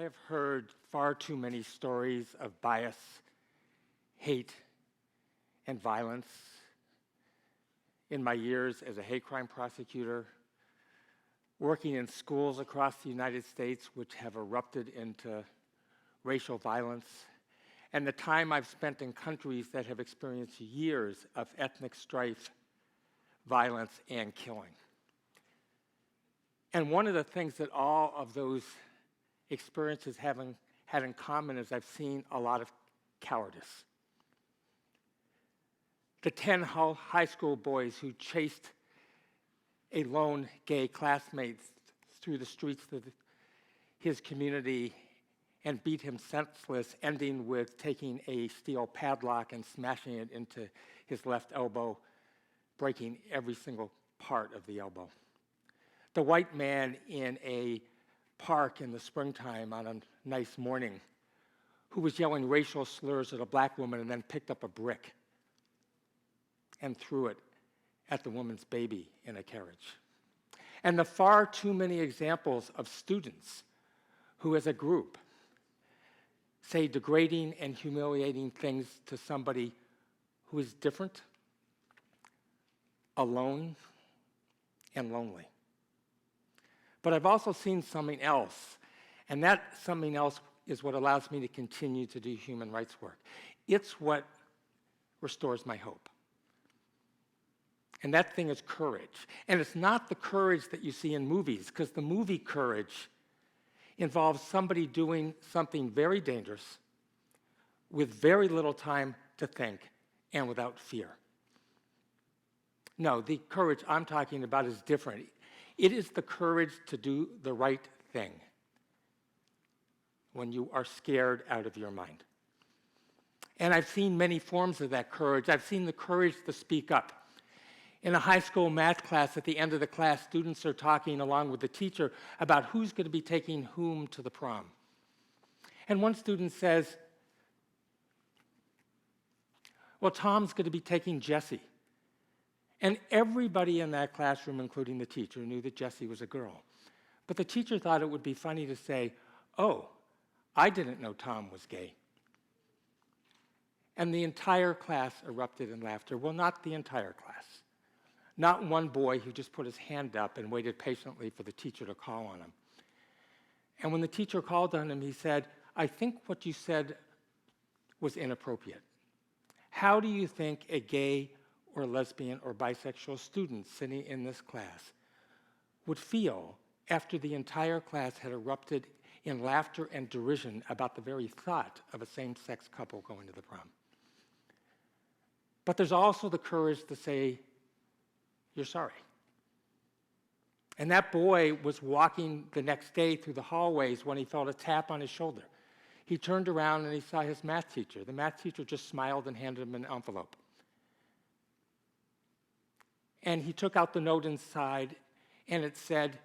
have heard far too many stories of bias, hate, and violence in my years as a hate crime prosecutor, working in schools across the United States which have erupted into racial violence, and the time I've spent in countries that have experienced years of ethnic strife, violence, and killing. And one of the things that all of those experiences had in common is I've seen a lot of cowardice. The 10 high school boys who chased a lone gay classmate through the streets of his community and beat him senseless, ending with taking a steel padlock and smashing it into his left elbow, breaking every single part of the elbow. The white man in a park in the springtime on a nice morning who was yelling racial slurs at a black woman and then picked up a brick and threw it at the woman's baby in a carriage. And the far too many examples of students who as a group say degrading and humiliating things to somebody who is different, alone, and lonely. But I've also seen something else, and that something else is what allows me to continue to do human rights work. It's what restores my hope. And that thing is courage. And it's not the courage that you see in movies, because the movie courage involves somebody doing something very dangerous with very little time to think and without fear. No, the courage I'm talking about is different. It is the courage to do the right thing when you are scared out of your mind. And I've seen many forms of that courage. I've seen the courage to speak up. In a high school math class, at the end of the class, students are talking along with the teacher about who's going to be taking whom to the prom. And one student says, well, Tom's going to be taking Jessie. And everybody in that classroom, including the teacher, knew that Jessie was a girl. But the teacher thought it would be funny to say, oh, I didn't know Tom was gay. And the entire class erupted in laughter. Well, not the entire class. Not one boy who just put his hand up and waited patiently for the teacher to call on him. And when the teacher called on him, he said, I think what you said was inappropriate. How do you think a gay or lesbian or bisexual student sitting in this class would feel after the entire class had erupted in laughter and derision about the very thought of a same-sex couple going to the prom? But there's also the courage to say, you're sorry. And that boy was walking the next day through the hallways when he felt a tap on his shoulder. He turned around and he saw his math teacher. The math teacher just smiled and handed him an envelope. And he took out the note inside, and it said,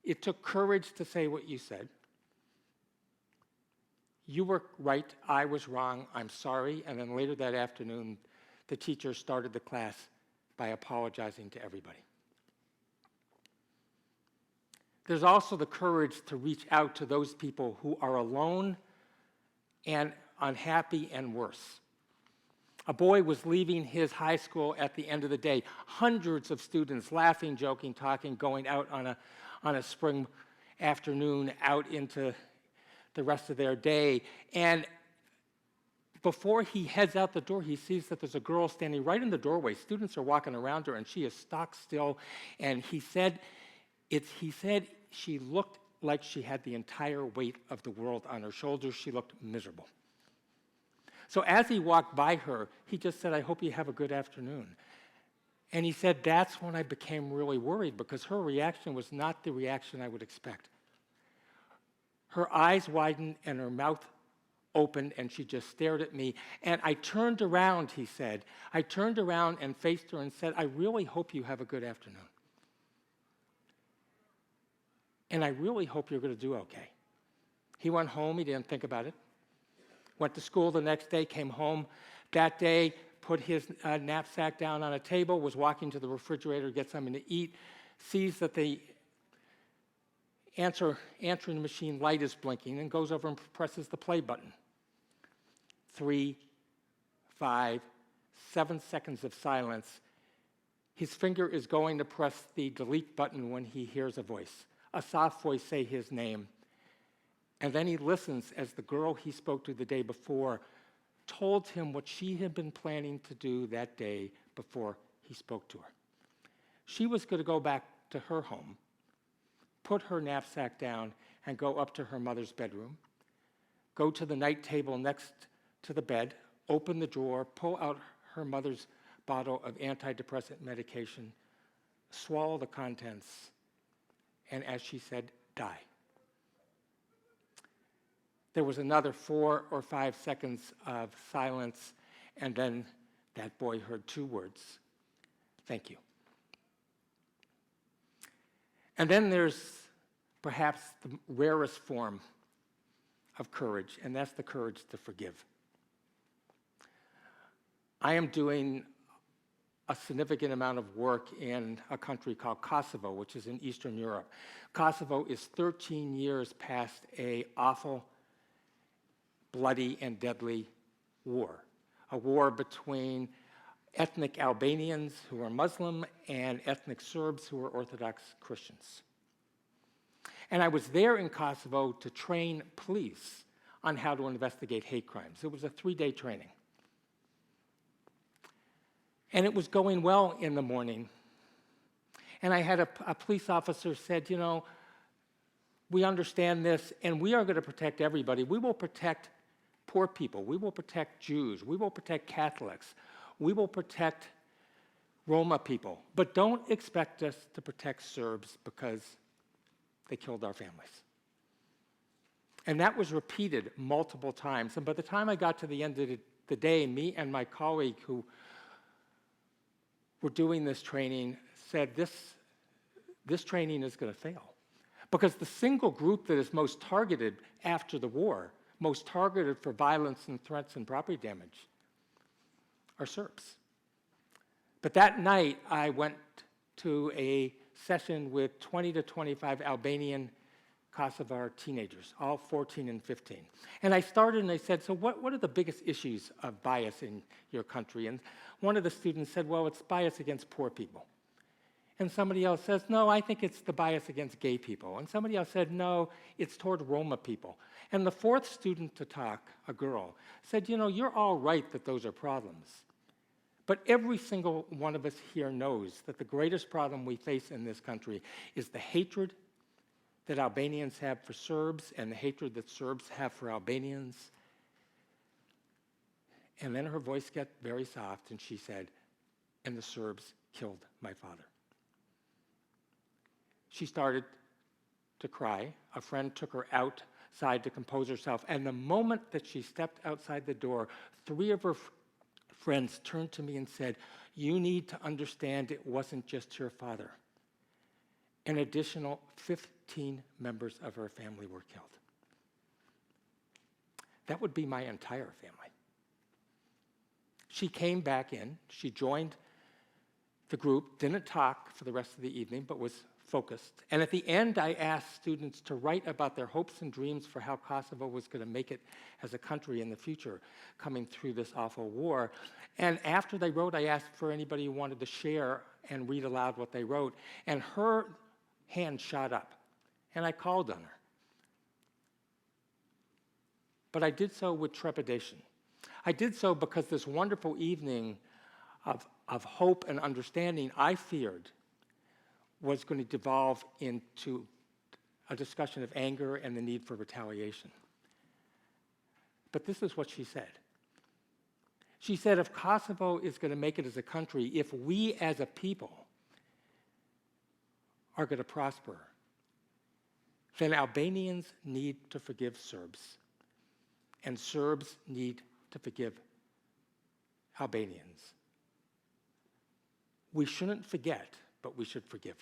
it took courage to say what you said. You were right, I was wrong, I'm sorry. And then later that afternoon, the teacher started the class by apologizing to everybody. There's also the courage to reach out to those people who are alone and unhappy and worse. A boy was leaving his high school at the end of the day. Hundreds of students laughing, joking, talking, going out on a spring afternoon out into the rest of their day. And before he heads out the door, he sees that there's a girl standing right in the doorway. Students are walking around her, and she is stock still. And he said she looked like she had the entire weight of the world on her shoulders. She looked miserable. So as he walked by her, he just said, I hope you have a good afternoon. And he said, that's when I became really worried, because her reaction was not the reaction I would expect. Her eyes widened and her mouth opened, and she just stared at me. And I turned around, he said. I turned around and faced her and said, I really hope you have a good afternoon. And I really hope you're going to do okay. He went home, he didn't think about it. Went to school the next day, came home that day, put his knapsack down on a table, was walking to the refrigerator to get something to eat, sees that the answering machine light is blinking and goes over and presses the play button. 3, 5, 7 seconds of silence. His finger is going to press the delete button when he hears a soft voice say his name. And then he listens as the girl he spoke to the day before told him what she had been planning to do that day before he spoke to her. She was going to go back to her home, put her knapsack down, and go up to her mother's bedroom, go to the night table next to the bed, open the drawer, pull out her mother's bottle of antidepressant medication, swallow the contents, and as she said, die. There was another 4 or 5 seconds of silence, and then that boy heard 2 words, "Thank you." And then there's perhaps the rarest form of courage, and that's the courage to forgive. I am doing a significant amount of work in a country called Kosovo, which is in Eastern Europe. Kosovo is 13 years past an awful, bloody, and deadly war, a war between ethnic Albanians who are Muslim and ethnic Serbs who are Orthodox Christians. And I was there in Kosovo to train police on how to investigate hate crimes. It was a 3-day training. And it was going well in the morning. And I had a police officer said, we understand this, and we are going to protect everybody. We will protect poor people. We will protect Jews. We will protect Catholics. We will protect Roma people. But don't expect us to protect Serbs because they killed our families. And that was repeated multiple times. And by the time I got to the end of the day, me and my colleague who were doing this training said, this training is going to fail. Because the single group that is most targeted after the war, most targeted for violence and threats and property damage, are Serbs. But that night, I went to a session with 20 to 25 Albanian Kosovar teenagers, all 14 and 15. And I started and I said, so what are the biggest issues of bias in your country? And one of the students said, well, it's bias against poor people. And somebody else says, no, I think it's the bias against gay people. And somebody else said, no, it's toward Roma people. And the 4th student to talk, a girl, said, you're all right that those are problems. But every single one of us here knows that the greatest problem we face in this country is the hatred that Albanians have for Serbs and the hatred that Serbs have for Albanians. And then her voice got very soft, and she said, and the Serbs killed my father. She started to cry. A friend took her outside to compose herself, and the moment that she stepped outside the door, 3 of her friends turned to me and said, you need to understand it wasn't just your father. An additional 15 members of her family were killed. That would be my entire family. She came back in, she joined the group, didn't talk for the rest of the evening, but was focused. And at the end, I asked students to write about their hopes and dreams for how Kosovo was going to make it as a country in the future, coming through this awful war. And after they wrote, I asked for anybody who wanted to share and read aloud what they wrote. And her hand shot up, and I called on her. But I did so with trepidation. I did so because this wonderful evening of hope and understanding, I feared, was going to devolve into a discussion of anger and the need for retaliation. But this is what she said. She said, if Kosovo is going to make it as a country, if we as a people are going to prosper, then Albanians need to forgive Serbs, and Serbs need to forgive Albanians. We shouldn't forget, but we should forgive.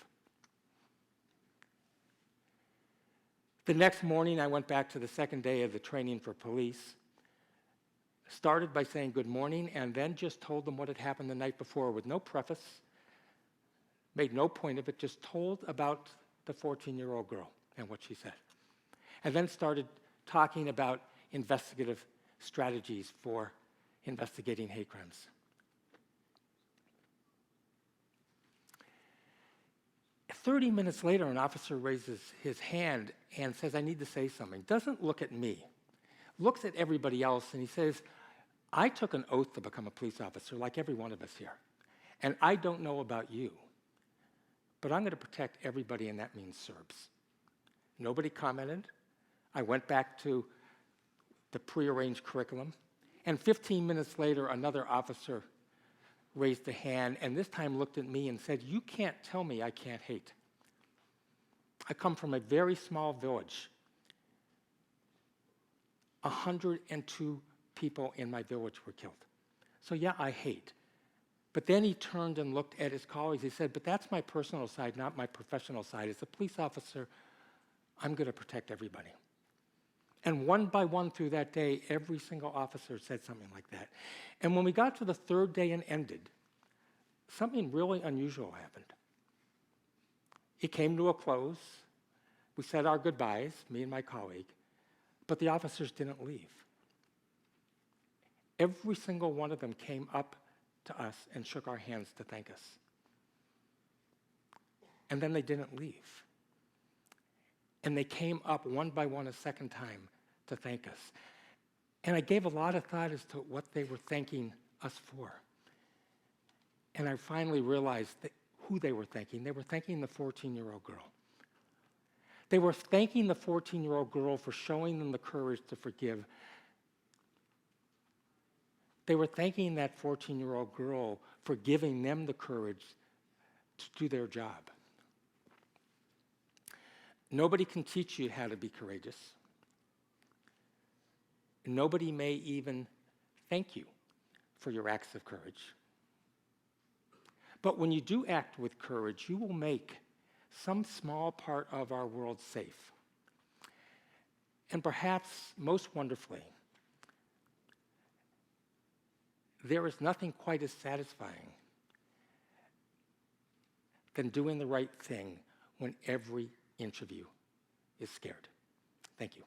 The next morning, I went back to the second day of the training for police, started by saying good morning, and then just told them what had happened the night before with no preface, made no point of it, just told about the 14-year-old girl than what she said. And then started talking about investigative strategies for investigating hate crimes. 30 minutes later, an officer raises his hand and says, I need to say something. Doesn't look at me, looks at everybody else, and he says, I took an oath to become a police officer like every one of us here. And I don't know about you, but I'm going to protect everybody, and that means Serbs. Nobody commented. I went back to the prearranged curriculum, and 15 minutes later, another officer raised a hand, and this time looked at me and said, you can't tell me I can't hate. I come from a very small village. 102 people in my village were killed. So yeah, I hate. But then he turned and looked at his colleagues. He said, but that's my personal side, not my professional side. As a police officer, I'm going to protect everybody. And one by one through that day, every single officer said something like that. And when we got to the third day and ended, something really unusual happened. It came to a close. We said our goodbyes, me and my colleague, but the officers didn't leave. Every single one of them came up to us and shook our hands to thank us. And then they didn't leave. And they came up one by one a second time to thank us. And I gave a lot of thought as to what they were thanking us for. And I finally realized who they were thanking. They were thanking the 14-year-old girl. They were thanking the 14-year-old girl for showing them the courage to forgive. They were thanking that 14-year-old girl for giving them the courage to do their job. Nobody can teach you how to be courageous. Nobody may even thank you for your acts of courage. But when you do act with courage, you will make some small part of our world safe. And perhaps most wonderfully, there is nothing quite as satisfying than doing the right thing when every inch of you is scared. Thank you.